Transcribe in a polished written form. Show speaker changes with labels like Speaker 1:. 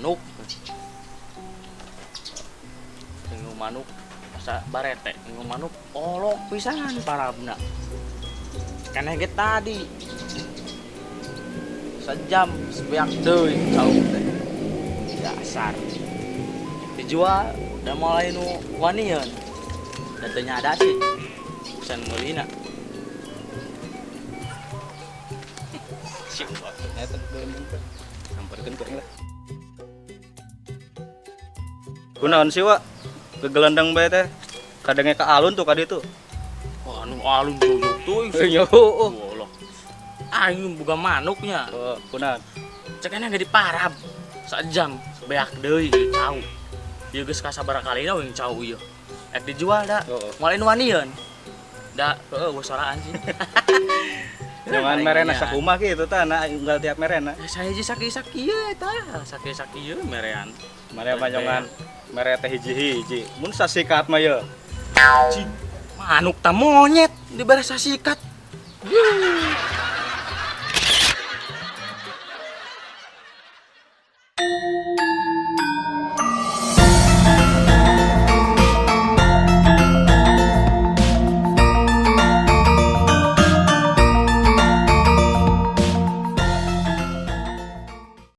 Speaker 1: manuk. Ingu manuk asa barete, ingu manuk olok pisan parabna. Keneh ge tadi. Sejam sebeak deui cauk teh. Dasar. Dijual udah mulai nu wanian. Dan teu nyada sih. Pesan meulina. Siap
Speaker 2: Eta samperkeun ka lah.
Speaker 3: Kunaon sih wa? Kegelendang bae teh. Kadenge ka alun tuh ka ditu.
Speaker 1: wah nu alun tuh.
Speaker 3: Yo.
Speaker 1: Allah. Aing boga manuknya.
Speaker 3: Oh, kunaon?
Speaker 1: Cekena ge diparab. Sajam beak deui cau. Ieu geus kasabaraha kalina we cau ieu. Ek dijual da. Moal nu wanian. Da, heueuh soraan sih.
Speaker 3: Jangan merena sakumaha kitu tah na unggal tiap merena.
Speaker 1: Saya aja saki-saki ya tah, saki-saki ya merean.
Speaker 3: Mare panjongan mere teh hiji-hiji. Mun sasikat mah ye.
Speaker 1: Manuk tah monyet dibere sasikat.